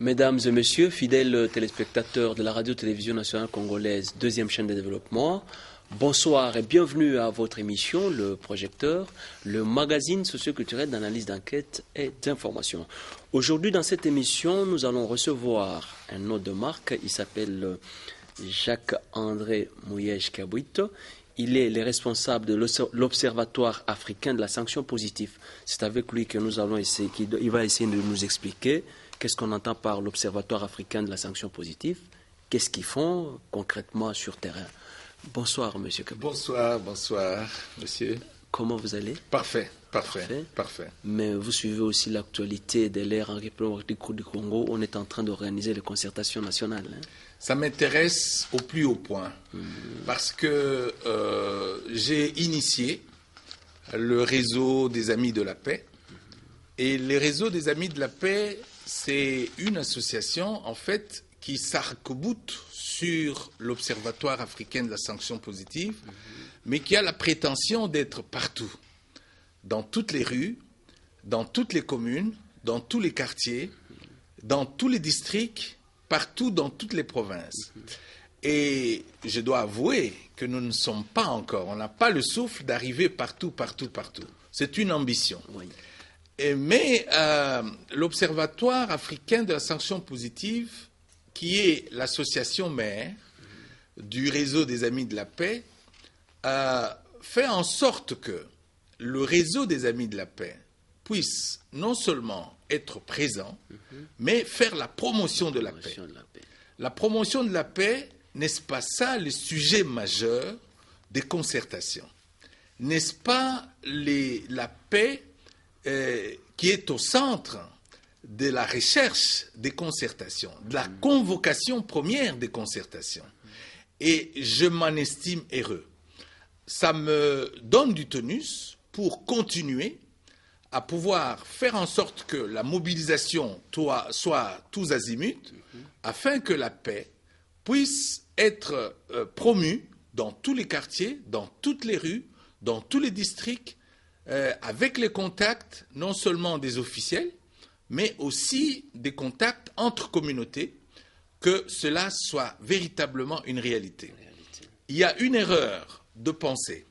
Mesdames et messieurs, fidèles téléspectateurs de la radio-télévision nationale congolaise, deuxième chaîne de développement, bonsoir et bienvenue à votre émission, Le Projecteur, le magazine socioculturel d'analyse d'enquête et d'information. Aujourd'hui, dans cette émission, nous allons recevoir un hôte de marque. Il s'appelle Jacques-André Mouyej-Kabouito. Il est le responsable de l'Observatoire africain de la sanction positive. C'est avec lui que nous allons essayer, il va essayer de nous expliquer qu'est-ce qu'on entend par l'Observatoire africain de la sanction positive, qu'est-ce qu'ils font concrètement sur terrain. Bonsoir, monsieur Kabouito. Bonsoir, monsieur. Comment vous allez? Parfait. Mais vous suivez aussi l'actualité de l'ère en République du Congo. On est en train d'organiser les concertations nationales. Ça m'intéresse au plus haut point, parce que j'ai initié le réseau des Amis de la Paix. Et le réseau des Amis de la Paix, c'est une association, en fait, qui s'arc-boute sur l'Observatoire africain de la sanction positive, mais qui a la prétention d'être partout, dans toutes les rues, dans toutes les communes, dans tous les quartiers, dans tous les districts, partout dans toutes les provinces. Et je dois avouer que nous ne sommes pas encore, on n'a pas le souffle d'arriver partout. C'est une ambition. Oui. Mais l'Observatoire africain de la sanction positive, qui est l'association mère du réseau des Amis de la Paix, fait en sorte que le réseau des Amis de la Paix puisse non seulement être présent, mais faire la promotion de la paix. La promotion de la paix, n'est-ce pas ça le sujet majeur des concertations? N'est-ce pas la paix qui est au centre de la recherche des concertations, de la convocation première des concertations? Et je m'en estime heureux. Ça me donne du tonus pour continuer à pouvoir faire en sorte que la mobilisation soit tous azimuts, afin que la paix puisse être promue dans tous les quartiers, dans toutes les rues, dans tous les districts, avec les contacts non seulement des officiels, mais aussi des contacts entre communautés, que cela soit véritablement une réalité. Il y a une erreur de penser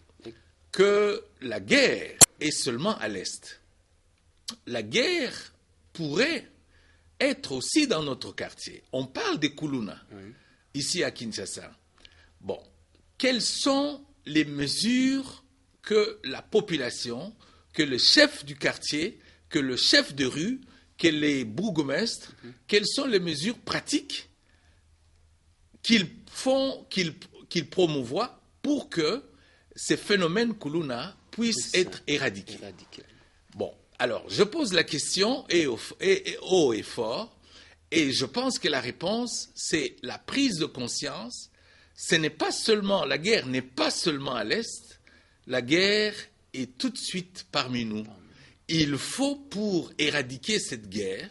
que la guerre est seulement à l'Est. La guerre pourrait être aussi dans notre quartier. On parle des Kuluna, ici à Kinshasa. Bon, quelles sont les mesures que la population, que le chef du quartier, que le chef de rue, que les bourgmestres, quelles sont les mesures pratiques qu'ils promouvoient pour que ces phénomènes Kuluna puissent être éradiqués. Bon, alors, je pose la question haut et fort, et je pense que la réponse, c'est la prise de conscience. La guerre n'est pas seulement à l'Est, la guerre est tout de suite parmi nous. Il faut, pour éradiquer cette guerre,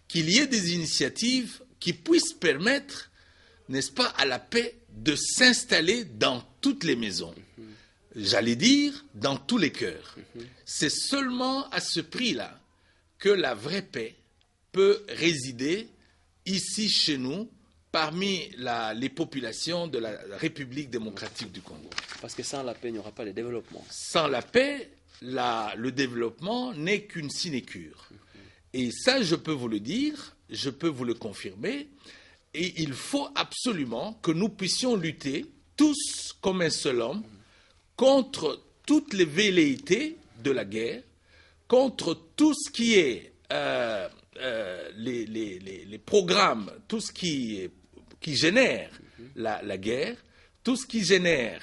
qu'il y ait des initiatives qui puissent permettre, n'est-ce pas, à la paix de s'installer dans toutes les maisons. J'allais dire, dans tous les cœurs. C'est seulement à ce prix-là que la vraie paix peut résider ici chez nous, parmi les populations de la République démocratique du Congo. Parce que sans la paix, il n'y aura pas de développement. Sans la paix, le développement n'est qu'une sinécure. Et ça, je peux vous le dire, je peux vous le confirmer, et il faut absolument que nous puissions lutter, tous comme un seul homme, contre toutes les velléités de la guerre, contre tout ce qui est les programmes, tout ce qui génère la guerre, tout ce qui génère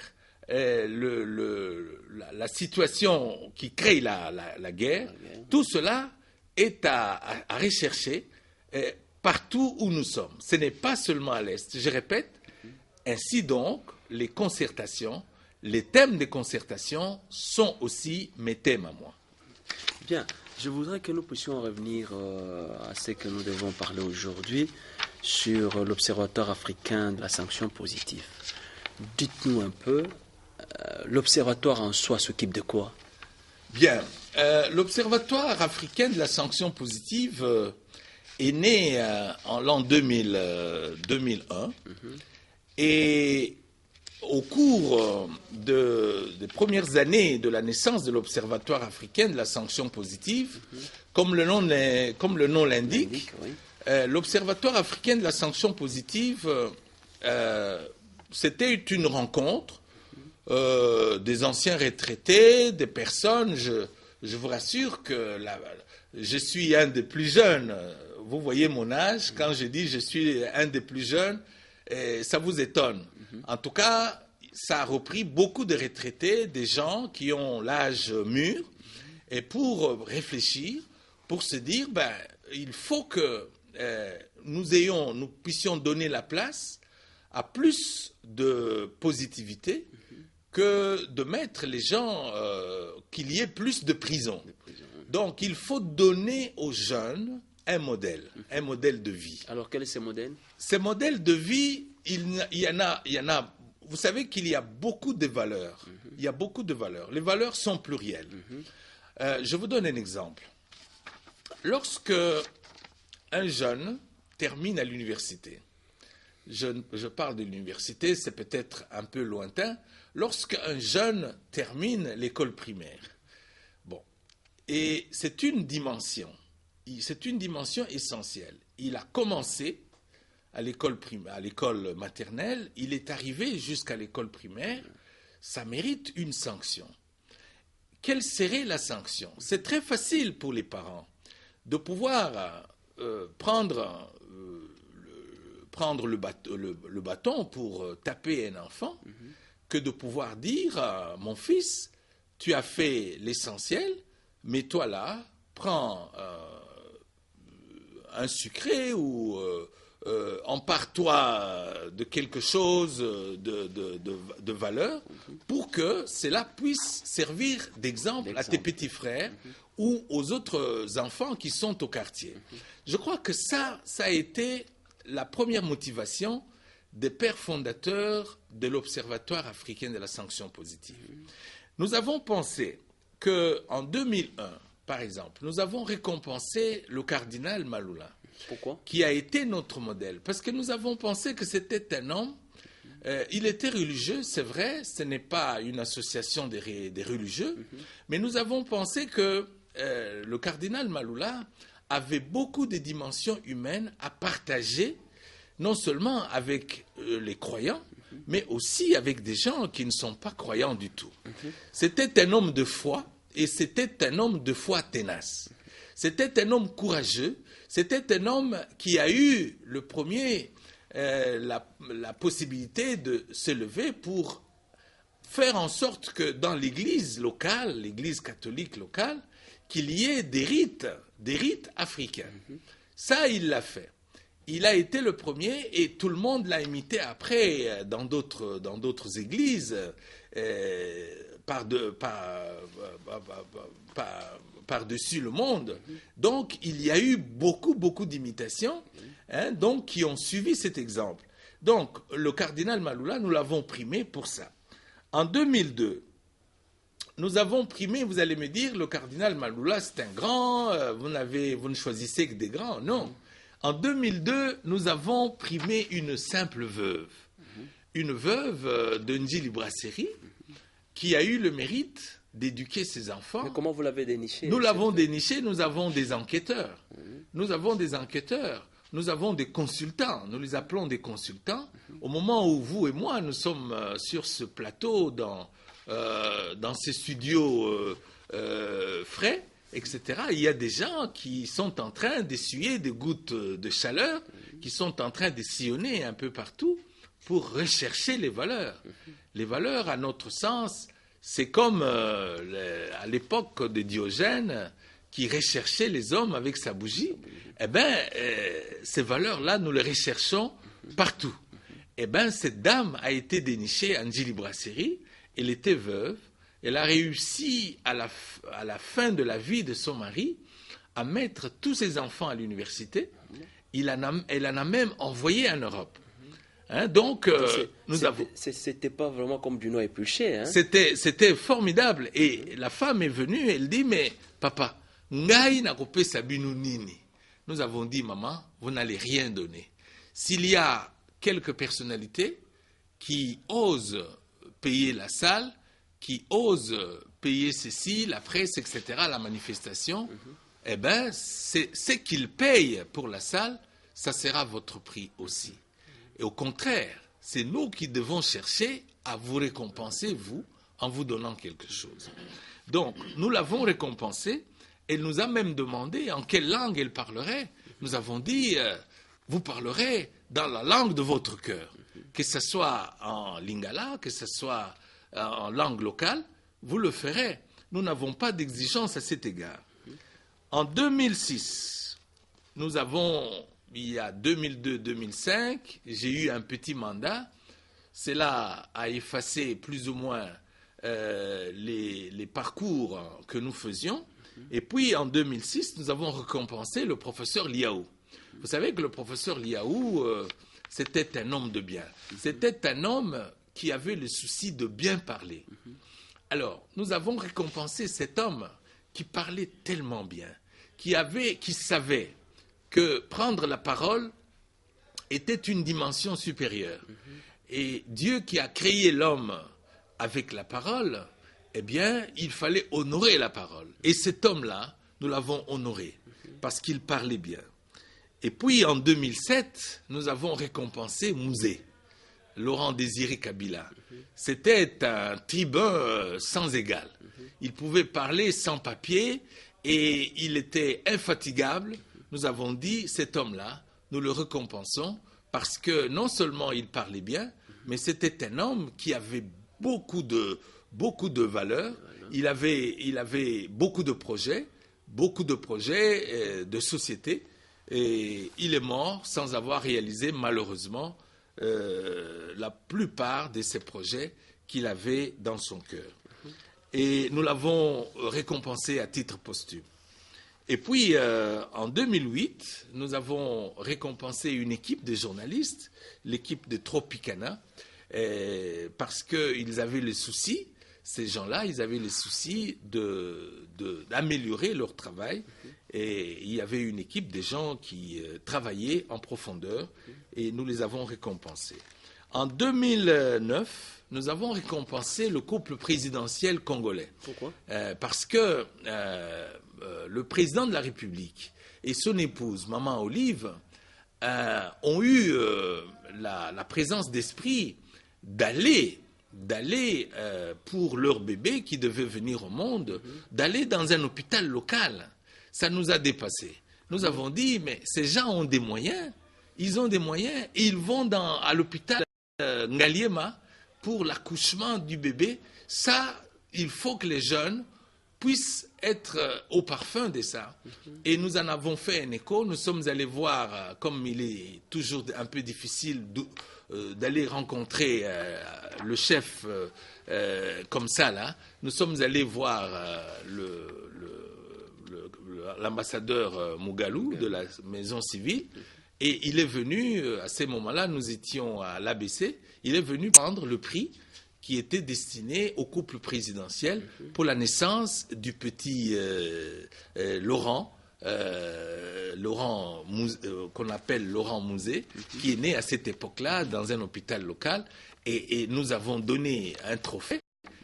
la situation qui crée la guerre, tout cela est à rechercher partout où nous sommes. Ce n'est pas seulement à l'Est. Je répète, ainsi donc, les concertations, les thèmes des concertations sont aussi mes thèmes à moi. Bien, je voudrais que nous puissions revenir à ce que nous devons parler aujourd'hui sur l'Observatoire africain de la sanction positive. Dites-nous un peu, l'Observatoire en soi s'occupe de quoi? Bien, l'Observatoire africain de la sanction positive est né en l'an 2001 et au cours des premières années de la naissance de l'Observatoire africain de la sanction positive, comme le nom l'indique, Oui. l'Observatoire africain de la sanction positive, c'était une rencontre des anciens retraités, des personnes, je vous rassure que je suis un des plus jeunes. Vous voyez mon âge, quand je dis je suis un des plus jeunes, ça vous étonne. En tout cas, ça a repris beaucoup de retraités, des gens qui ont l'âge mûr, et pour réfléchir, pour se dire, il faut que nous puissions donner la place à plus de positivité que de mettre les gens, qu'il y ait plus de prisons. Donc, il faut donner aux jeunes un modèle de vie. Alors, quel est ce modèle? Ces modèles de vie, il y en a. Vous savez qu'il y a beaucoup de valeurs. Il y a beaucoup de valeurs. Les valeurs sont plurielles. Je vous donne un exemple. Lorsque un jeune termine à l'université, je parle de l'université, c'est peut-être un peu lointain, lorsqu'un jeune termine l'école primaire, et c'est une dimension essentielle. Il a commencé à l'école maternelle, il est arrivé jusqu'à l'école primaire, ça mérite une sanction. Quelle serait la sanction? C'est très facile pour les parents de pouvoir prendre le bâton pour taper un enfant, que de pouvoir dire mon fils, tu as fait l'essentiel, mets-toi là, prends un sucré ou empare-toi de quelque chose de valeur pour que cela puisse servir d'exemple à tes petits frères ou aux autres enfants qui sont au quartier. Je crois que ça a été la première motivation des pères fondateurs de l'Observatoire africain de la sanction positive. Nous avons pensé qu'en 2001, par exemple, nous avons récompensé le cardinal Maloula. Pourquoi? Qui a été notre modèle. Parce que nous avons pensé que c'était un homme, il était religieux, c'est vrai, ce n'est pas une association des religieux, mais nous avons pensé que le cardinal Maloula avait beaucoup de dimensions humaines à partager, non seulement avec les croyants, mais aussi avec des gens qui ne sont pas croyants du tout. C'était un homme de foi, et c'était un homme de foi tenace. C'était un homme courageux, c'était un homme qui a eu le premier la possibilité de se lever pour faire en sorte que dans l'église locale, l'église catholique locale, qu'il y ait des rites africains. Ça, il l'a fait. Il a été le premier et tout le monde l'a imité après dans d'autres églises par-dessus le monde. Donc, il y a eu beaucoup d'imitations donc, qui ont suivi cet exemple. Donc, le cardinal Maloula, nous l'avons primé pour ça. En 2002, nous avons primé, vous allez me dire, le cardinal Maloula, c'est un grand, vous ne choisissez que des grands. Non. En 2002, nous avons primé une simple veuve. Une veuve de Ndjili Brasserie qui a eu le mérite d'éduquer ses enfants. Mais comment vous l'avez déniché? Nous l'avons déniché, nous avons des enquêteurs. Nous avons des enquêteurs. Nous avons des consultants. Nous les appelons des consultants. Au moment où vous et moi, nous sommes sur ce plateau, dans ces studios frais, etc., il y a des gens qui sont en train d'essuyer des gouttes de chaleur, qui sont en train de sillonner un peu partout pour rechercher les valeurs. Les valeurs, à notre sens, c'est comme à l'époque de Diogène, qui recherchait les hommes avec sa bougie. Eh bien, ces valeurs-là, nous les recherchons partout. Eh bien, cette dame a été dénichée à Ndjili Brasserie. Elle était veuve. Elle a réussi, à la fin de la vie de son mari, à mettre tous ses enfants à l'université. Elle en a même envoyé en Europe. Donc, c'était pas vraiment comme du noix épluché. C'était formidable. Et la femme est venue, elle dit, mais papa, ngai nakopesa bino nini? nous avons dit, maman, vous n'allez rien donner. S'il y a quelques personnalités qui osent payer la salle, qui osent payer ceci, la presse, etc., la manifestation, eh bien, c'est qu'ils payent pour la salle, ça sera votre prix aussi. Et au contraire, c'est nous qui devons chercher à vous récompenser, vous, en vous donnant quelque chose. Donc, nous l'avons récompensée. Elle nous a même demandé en quelle langue elle parlerait. Nous avons dit, vous parlerez dans la langue de votre cœur. Que ce soit en lingala, que ce soit en langue locale, vous le ferez. Nous n'avons pas d'exigence à cet égard. En 2006, nous avons, il y a 2002-2005, j'ai eu un petit mandat. Cela a effacé plus ou moins les parcours que nous faisions. Et puis, en 2006, nous avons récompensé le professeur Liaou. Vous savez que le professeur Liaou, c'était un homme de bien. C'était un homme qui avait le souci de bien parler. Alors, nous avons récompensé cet homme qui parlait tellement bien, qui savait que prendre la parole était une dimension supérieure. Et Dieu qui a créé l'homme avec la parole, eh bien, il fallait honorer la parole. Et cet homme-là, nous l'avons honoré parce qu'il parlait bien. Et puis, en 2007, nous avons récompensé Mouzé, Laurent Désiré Kabila. C'était un tribun sans égal. Il pouvait parler sans papier et il était infatigable. Nous avons dit, cet homme-là, nous le récompensons parce que non seulement il parlait bien, mais c'était un homme qui avait beaucoup de valeurs. Il avait beaucoup de projets de société. Et il est mort sans avoir réalisé, malheureusement, la plupart de ces projets qu'il avait dans son cœur. Et nous l'avons récompensé à titre posthume. Et puis, en 2008, nous avons récompensé une équipe de journalistes, l'équipe de Tropicana, parce qu'ils avaient le souci, ces gens-là, ils avaient le souci d'améliorer leur travail. Et il y avait une équipe de gens qui travaillaient en profondeur et nous les avons récompensés. En 2009, nous avons récompensé le couple présidentiel congolais. Pourquoi ? Parce que le président de la République et son épouse, Maman Olive, ont eu la présence d'esprit d'aller pour leur bébé qui devait venir au monde, d'aller dans un hôpital local. Ça nous a dépassés. Nous avons dit, mais ces gens ont des moyens. Ils ont des moyens et ils vont à l'hôpital Ngaliema pour l'accouchement du bébé. Ça, il faut que les jeunes puissent être au parfum de ça. Et nous en avons fait un écho. Nous sommes allés voir, comme il est toujours un peu difficile d'aller rencontrer le chef comme ça, là. Nous sommes allés voir l'ambassadeur Mougalou de la maison civile et il est venu, à ces moments-là, nous étions à l'ABC, il est venu prendre le prix qui était destiné au couple présidentiel pour la naissance du petit Laurent, qu'on appelle Laurent Mouzé, qui est né à cette époque-là dans un hôpital local et nous avons donné un trophée,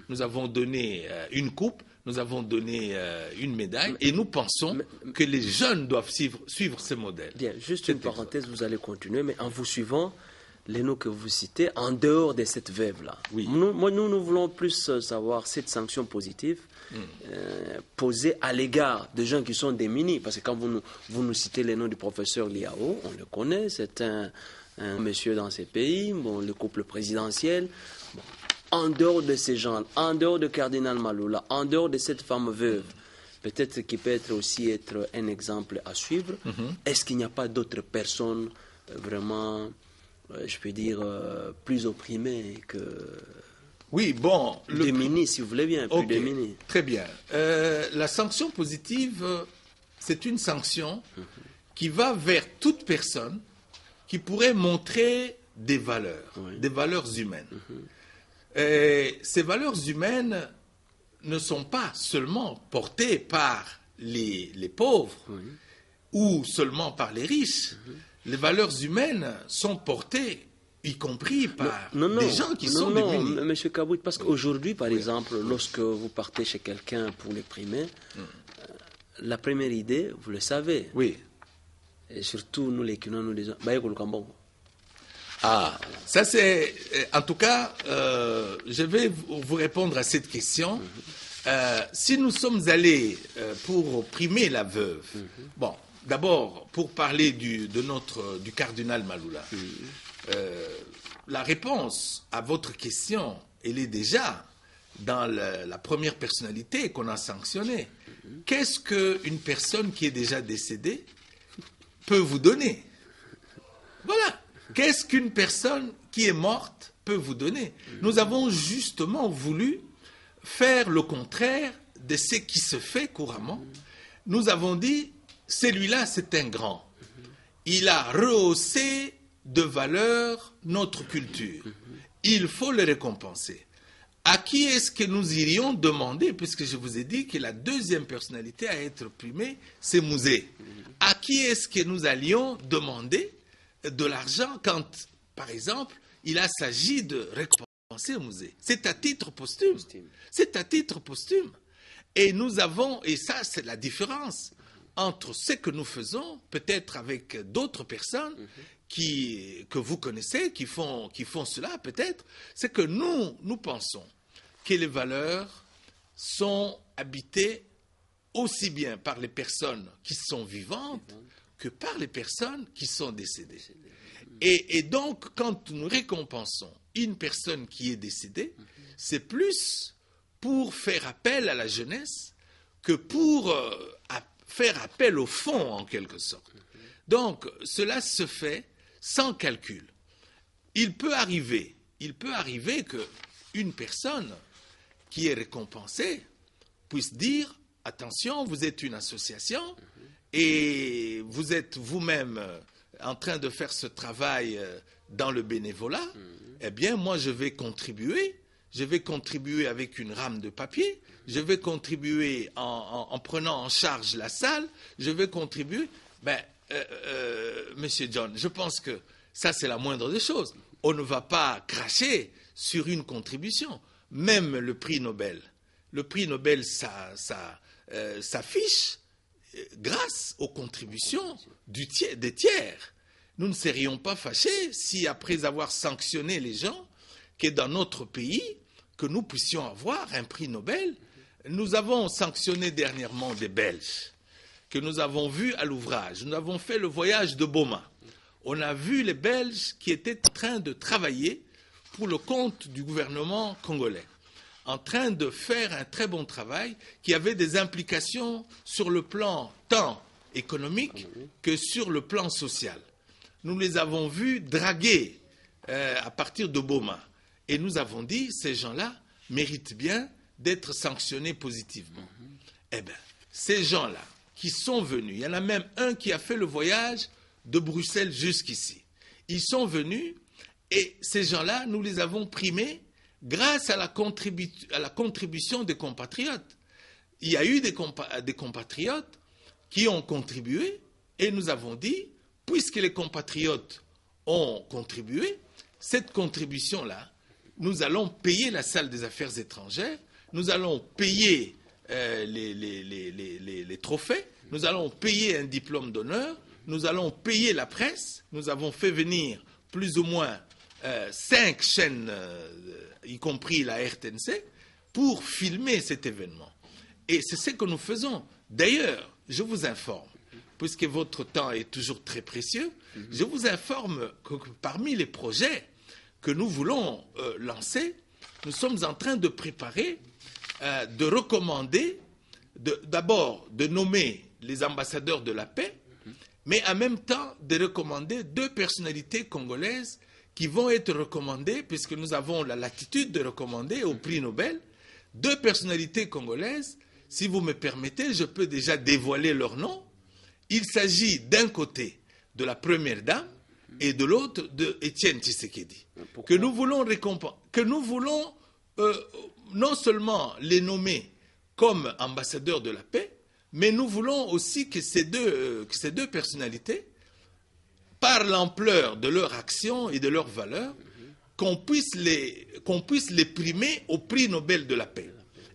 nous avons donné une coupe, nous avons donné une médaille et nous pensons que les jeunes doivent suivre ce modèle. Bien, juste une parenthèse, vous allez continuer, mais en vous suivant, les noms que vous citez, en dehors de cette veuve-là, oui. Nous voulons plus savoir cette sanction positive posée à l'égard des gens qui sont démunis. Parce que quand vous nous citez les noms du professeur Liao, on le connaît, c'est un monsieur dans ces pays, le couple présidentiel. En dehors de ces gens, en dehors de Cardinal Maloula, en dehors de cette femme veuve, peut-être qui peut aussi être un exemple à suivre, est-ce qu'il n'y a pas d'autres personnes vraiment, je peux dire, plus opprimées que... Oui, bon... Démunies, si vous voulez bien, plus démunies. Très bien. La sanction positive, c'est une sanction qui va vers toute personne qui pourrait montrer des valeurs humaines. Et ces valeurs humaines ne sont pas seulement portées par les pauvres ou seulement par les riches. Les valeurs humaines sont portées, y compris par des gens qui sont démunis. Non, M. Kabout, parce qu'aujourd'hui, par exemple, lorsque vous partez chez quelqu'un pour les primer, la première idée, vous le savez. Oui. Et surtout, nous, les Kinois, nous disons, bah, ah, ça c'est... En tout cas, je vais vous répondre à cette question. Si nous sommes allés pour primer la veuve, bon, d'abord, pour parler du cardinal Maloula, la réponse à votre question, elle est déjà dans la première personnalité qu'on a sanctionnée. Qu'est-ce qu'une personne qui est déjà décédée peut vous donner? Voilà. Qu'est-ce qu'une personne qui est morte peut vous donner? Nous avons justement voulu faire le contraire de ce qui se fait couramment. Nous avons dit, celui-là, c'est un grand. Il a rehaussé de valeur notre culture. Il faut le récompenser. À qui est-ce que nous irions demander, puisque je vous ai dit que la deuxième personnalité à être primée, c'est Mouzé. À qui est-ce que nous allions demander de l'argent quand, par exemple, il a s'agi de récompenser Mouzé? C'est à titre posthume. C'est à titre posthume. Et nous avons, et ça c'est la différence entre ce que nous faisons, peut-être avec d'autres personnes que vous connaissez, qui font cela peut-être, c'est que nous pensons que les valeurs sont habitées aussi bien par les personnes qui sont vivantes que par les personnes qui sont décédées. Et donc, quand nous récompensons une personne qui est décédée, c'est plus pour faire appel à la jeunesse que pour faire appel au fond, en quelque sorte. Donc, cela se fait sans calcul. Il peut arriver qu'une personne qui est récompensée puisse dire, attention, vous êtes une association et vous êtes vous-même en train de faire ce travail dans le bénévolat, eh bien, moi, je vais contribuer avec une rame de papier, je vais contribuer en prenant en charge la salle, je vais contribuer. Monsieur John, je pense que ça, c'est la moindre des choses. On ne va pas cracher sur une contribution. Même le prix Nobel. Le prix Nobel s'affiche grâce aux contributions des tiers. Nous ne serions pas fâchés si, après avoir sanctionné les gens, que dans notre pays, que nous puissions avoir un prix Nobel. Nous avons sanctionné dernièrement des Belges, que nous avons vus à l'ouvrage. Nous avons fait le voyage de Boma. On a vu les Belges qui étaient en train de travailler pour le compte du gouvernement congolais, en train de faire un très bon travail qui avait des implications sur le plan tant économique que sur le plan social. Nous les avons vus draguer à partir de Boma. Et nous avons dit, ces gens-là méritent bien d'être sanctionnés positivement. Eh bien, ces gens-là qui sont venus, il y en a même un qui a fait le voyage de Bruxelles jusqu'ici. Ils sont venus et ces gens-là, nous les avons primés grâce à la contribution des compatriotes. Il y a eu des compatriotes qui ont contribué et nous avons dit, puisque les compatriotes ont contribué, cette contribution-là, nous allons payer la salle des affaires étrangères, nous allons payer les trophées, nous allons payer un diplôme d'honneur, nous allons payer la presse. Nous avons fait venir plus ou moins 5 chaînes, y compris la RTNC, pour filmer cet événement. Et c'est ce que nous faisons. D'ailleurs, je vous informe, puisque votre temps est toujours très précieux, je vous informe que parmi les projets que nous voulons lancer, nous sommes en train de préparer, de recommander, d'abord de nommer les ambassadeurs de la paix, mais en même temps de recommander 2 personnalités congolaises qui vont être recommandées, puisque nous avons la latitude de recommander au prix Nobel, 2 personnalités congolaises. Si vous me permettez, je peux déjà dévoiler leur nom. Il s'agit d'un côté de la première dame et de l'autre de Étienne Tshisekedi, que nous voulons non seulement les nommer comme ambassadeurs de la paix, mais nous voulons aussi que ces deux personnalités, par l'ampleur de leur action et de leurs valeurs, qu'on puisse les primer au prix Nobel de la paix.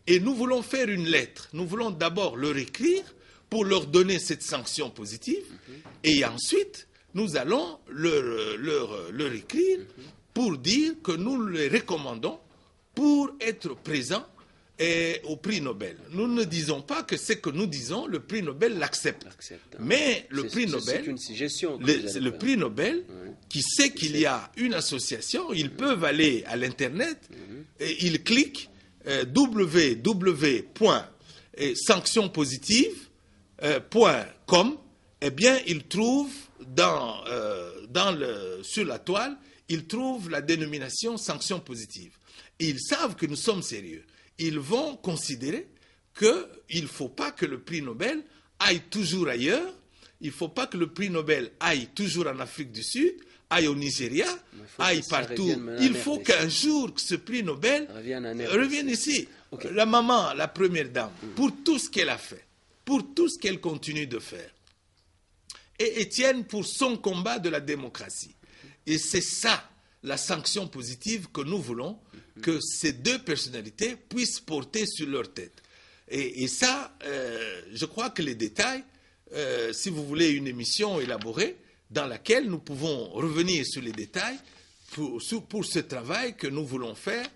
Et nous voulons faire une lettre. Nous voulons d'abord leur écrire pour leur donner cette sanction positive, et ensuite, nous allons leur écrire pour dire que nous les recommandons pour être présents au prix Nobel. Nous ne disons pas que ce que nous disons, le prix Nobel l'accepte. Mais le prix Nobel, c'est une suggestion. le prix Nobel, qui sait qu'il y a une association, ils peuvent aller à l'Internet et ils cliquent www.sanctionspositives.com. Eh bien, ils trouvent sur la toile, ils trouvent la dénomination sanctions positives. Ils savent que nous sommes sérieux. Ils vont considérer qu'il ne faut pas que le prix Nobel aille toujours ailleurs, il ne faut pas que le prix Nobel aille toujours en Afrique du Sud, aille au Nigeria, aille partout. Il faut qu'un jour que ce prix Nobel revienne ici. Okay. La maman, la première dame, pour tout ce qu'elle a fait, pour tout ce qu'elle continue de faire, et Étienne pour son combat de la démocratie. Et c'est ça, la sanction positive que nous voulons, que ces deux personnalités puissent porter sur leur tête. Et ça, je crois que les détails, si vous voulez une émission élaborée, dans laquelle nous pouvons revenir sur les détails pour ce travail que nous voulons faire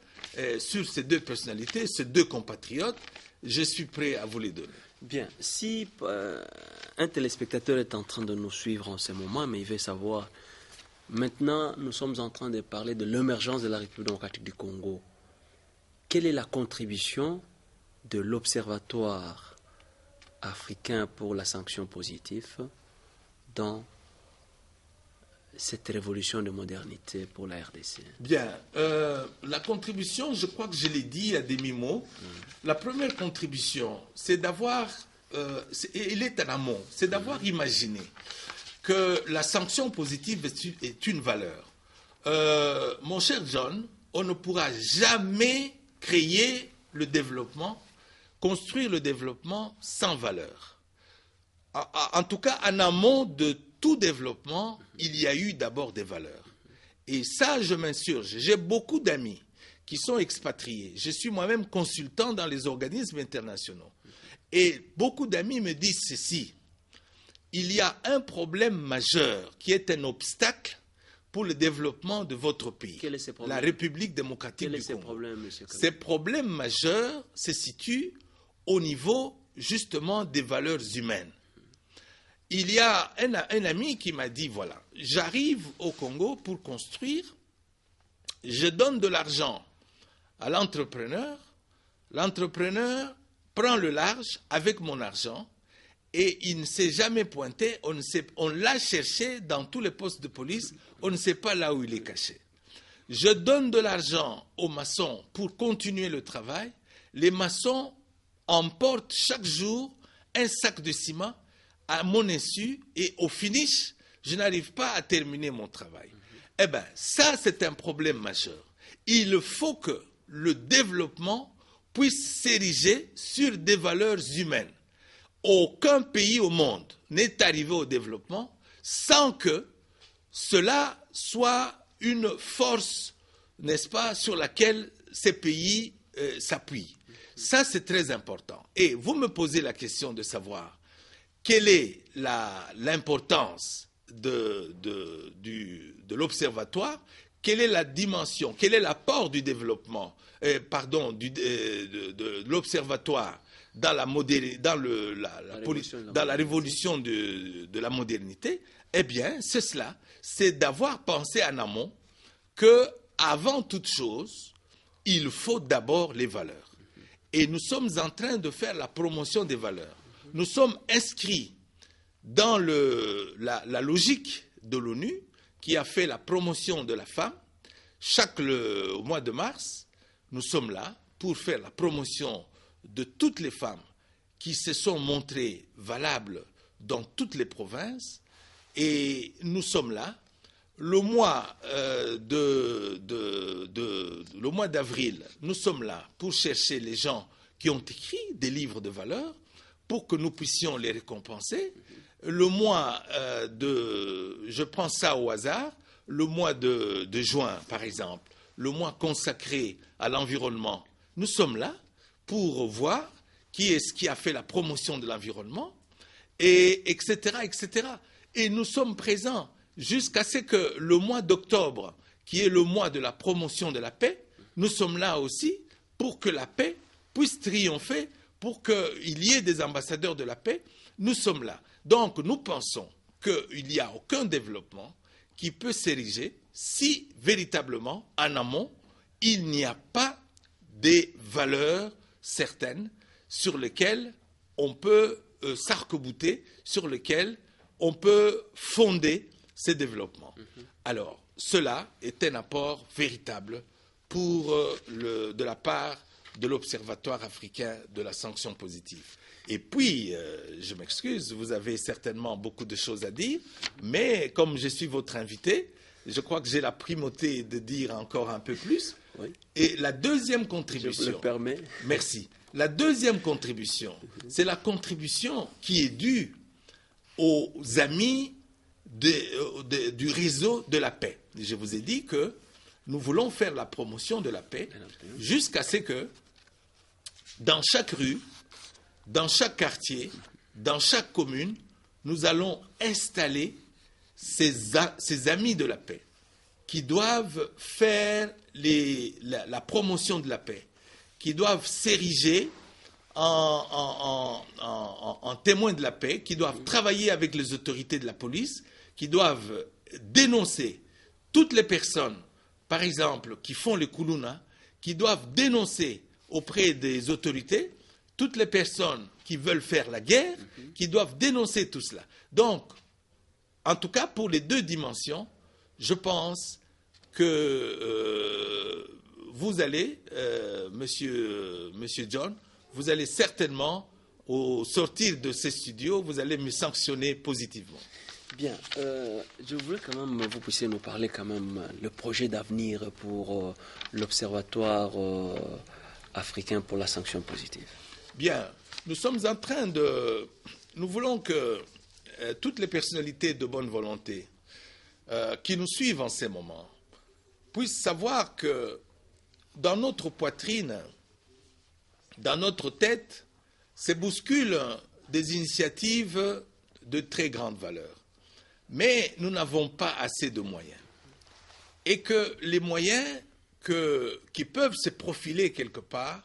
sur ces deux personnalités, ces deux compatriotes, je suis prêt à vous les donner. Bien, si un téléspectateur est en train de nous suivre en ce moment, mais il veut savoir, maintenant nous sommes en train de parler de l'émergence de la République démocratique du Congo. Quelle est la contribution de l'Observatoire africain pour la sanction positive dans cette révolution de modernité pour la RDC? Bien, la contribution, je crois que je l'ai dit à demi-mot. La première contribution, c'est d'avoir, il est en amont, c'est d'avoir imaginé que la sanction positive est une valeur. Mon cher John, on ne pourra jamais créer le développement, construire le développement sans valeur. En tout cas, en amont de tout développement, il y a eu d'abord des valeurs. Et ça, je m'insurge. J'ai beaucoup d'amis qui sont expatriés. Je suis moi-même consultant dans les organismes internationaux. Et beaucoup d'amis me disent ceci. Il y a un problème majeur qui est un obstacle pour le développement de votre pays, la République démocratique du Congo. Ces problèmes majeurs se situent au niveau justement des valeurs humaines. Il y a un ami qui m'a dit, voilà, j'arrive au Congo pour construire, je donne de l'argent à l'entrepreneur prend le large avec mon argent et il ne s'est jamais pointé, on l'a cherché dans tous les postes de police, on ne sait pas là où il est caché. Je donne de l'argent aux maçons pour continuer le travail, les maçons emportent chaque jour un sac de ciment à mon insu, et au finish, je n'arrive pas à terminer mon travail. Eh bien, ça, c'est un problème majeur. Il faut que le développement puisse s'ériger sur des valeurs humaines. Aucun pays au monde n'est arrivé au développement sans que cela soit une force, n'est-ce pas, sur laquelle ces pays s'appuient. Ça, c'est très important. Et vous me posez la question de savoir quelle est l'importance de l'observatoire, quelle est la dimension, quel est l'apport du développement, de l'observatoire dans la révolution de la modernité. Eh bien, c'est cela, c'est d'avoir pensé en amont que, avant toute chose, il faut d'abord les valeurs. Et nous sommes en train de faire la promotion des valeurs. Nous sommes inscrits dans la logique de l'ONU qui a fait la promotion de la femme. Au mois de mars, nous sommes là pour faire la promotion de toutes les femmes qui se sont montrées valables dans toutes les provinces. Et nous sommes là. Le mois d'avril, nous sommes là pour chercher les gens qui ont écrit des livres de valeurs, pour que nous puissions les récompenser. Le mois je prends ça au hasard, le mois de juin, par exemple, le mois consacré à l'environnement, nous sommes là pour voir qui est-ce qui a fait la promotion de l'environnement, et etc., etc. Et nous sommes présents jusqu'à ce que le mois d'octobre, qui est le mois de la promotion de la paix, nous sommes là aussi pour que la paix puisse triompher, pour qu'il y ait des ambassadeurs de la paix. Nous sommes là. Donc nous pensons qu'il n'y a aucun développement qui peut s'ériger si véritablement, en amont, il n'y a pas des valeurs certaines sur lesquelles on peut s'arc-bouter, sur lesquelles on peut fonder ces développements. Alors, cela est un apport véritable de la part de l'Observatoire africain de la sanction positive. Et puis, je m'excuse, vous avez certainement beaucoup de choses à dire, mais comme je suis votre invité, je crois que j'ai la primauté de dire encore un peu plus. Oui. Et la deuxième contribution... Je le permets. Merci. La deuxième contribution, c'est la contribution qui est due aux amis du réseau de la paix. Je vous ai dit que nous voulons faire la promotion de la paix jusqu'à ce que, dans chaque rue, dans chaque quartier, dans chaque commune, nous allons installer ces amis de la paix qui doivent faire la promotion de la paix, qui doivent s'ériger en témoins de la paix, qui doivent travailler avec les autorités de la police, qui doivent dénoncer toutes les personnes, par exemple, qui font le koulouna, qui doivent dénoncer auprès des autorités toutes les personnes qui veulent faire la guerre, qui doivent dénoncer tout cela. Donc, en tout cas, pour les deux dimensions, je pense que vous allez, monsieur John, vous allez certainement, au sortir de ces studios, vous allez me sanctionner positivement. Bien, je voulais quand même, vous puissiez nous parler quand même le projet d'avenir pour l'Observatoire africain pour la sanction positive. Bien, nous sommes en train nous voulons que toutes les personnalités de bonne volonté qui nous suivent en ces moments puissent savoir que dans notre poitrine, dans notre tête, se bousculent des initiatives de très grande valeur. Mais nous n'avons pas assez de moyens. Et que les moyens qui peuvent se profiler quelque part,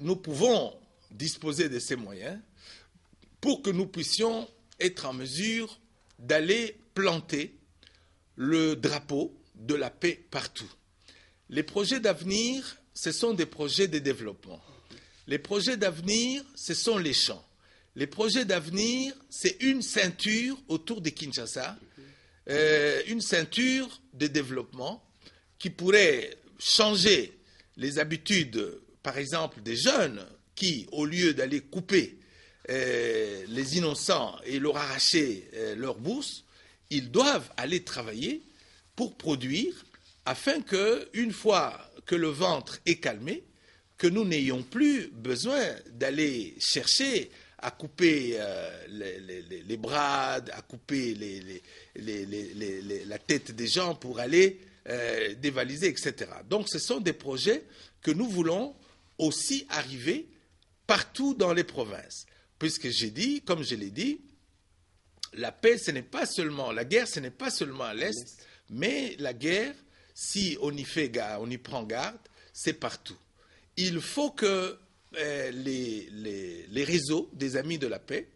nous pouvons disposer de ces moyens pour que nous puissions être en mesure d'aller planter le drapeau de la paix partout. Les projets d'avenir, ce sont des projets de développement. Les projets d'avenir, ce sont les champs. Les projets d'avenir, c'est une ceinture autour de Kinshasa, une ceinture de développement qui pourrait changer les habitudes, par exemple, des jeunes qui, au lieu d'aller couper les innocents et leur arracher leur bourse, ils doivent aller travailler pour produire afin que, une fois que le ventre est calmé, que nous n'ayons plus besoin d'aller chercher à couper les bras, à couper la tête des gens pour aller dévaliser, etc. Donc ce sont des projets que nous voulons aussi arriver partout dans les provinces. Puisque j'ai dit, comme je l'ai dit, la paix, ce n'est pas seulement, la guerre, ce n'est pas seulement à l'Est, mais la guerre, si on y fait garde, on y prend garde, c'est partout. Il faut que les réseaux des amis de la paix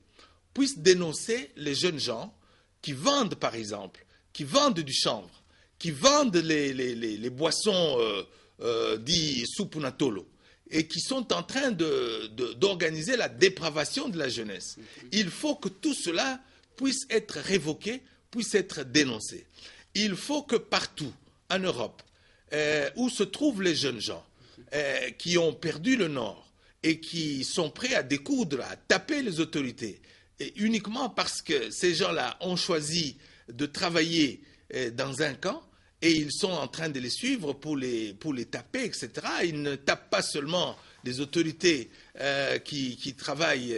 puissent dénoncer les jeunes gens qui vendent, par exemple, qui vendent du chanvre, qui vendent les boissons dits soupunatolo, et qui sont en train d'organiser la dépravation de la jeunesse. Il faut que tout cela puisse être révoqué, puisse être dénoncé. Il faut que partout, en Europe, où se trouvent les jeunes gens qui ont perdu le Nord et qui sont prêts à découdre, à taper les autorités, et uniquement parce que ces gens-là ont choisi de travailler dans un camp, et ils sont en train de les suivre pour les taper, etc. Ils ne tapent pas seulement des autorités qui travaillent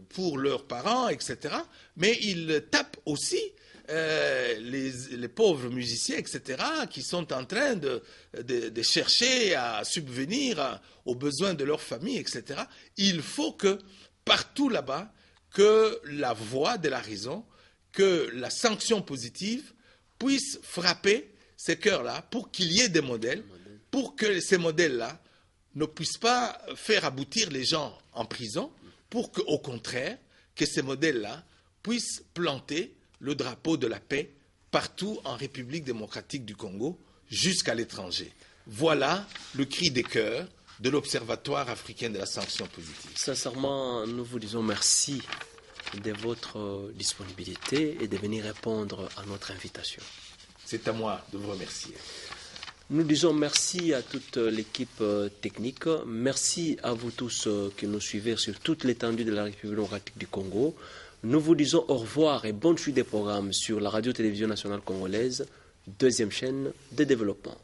pour leurs parents, etc. Mais ils tapent aussi les pauvres musiciens, etc., qui sont en train de chercher à subvenir aux besoins de leur famille, etc. Il faut que, partout là-bas, que la voix de la raison, que la sanction positive puisse frapper ces cœurs-là pour qu'il y ait des modèles, pour que ces modèles-là ne puissent pas faire aboutir les gens en prison, pour qu'au contraire, que ces modèles-là puissent planter le drapeau de la paix partout en République démocratique du Congo, jusqu'à l'étranger. Voilà le cri des cœurs de l'Observatoire africain de la sanction positive. Sincèrement, nous vous disons merci de votre disponibilité et de venir répondre à notre invitation. C'est à moi de vous remercier. Nous disons merci à toute l'équipe technique. Merci à vous tous qui nous suivez sur toute l'étendue de la République démocratique du Congo. Nous vous disons au revoir et bonne suite des programmes sur la radio-télévision nationale congolaise, deuxième chaîne de développement.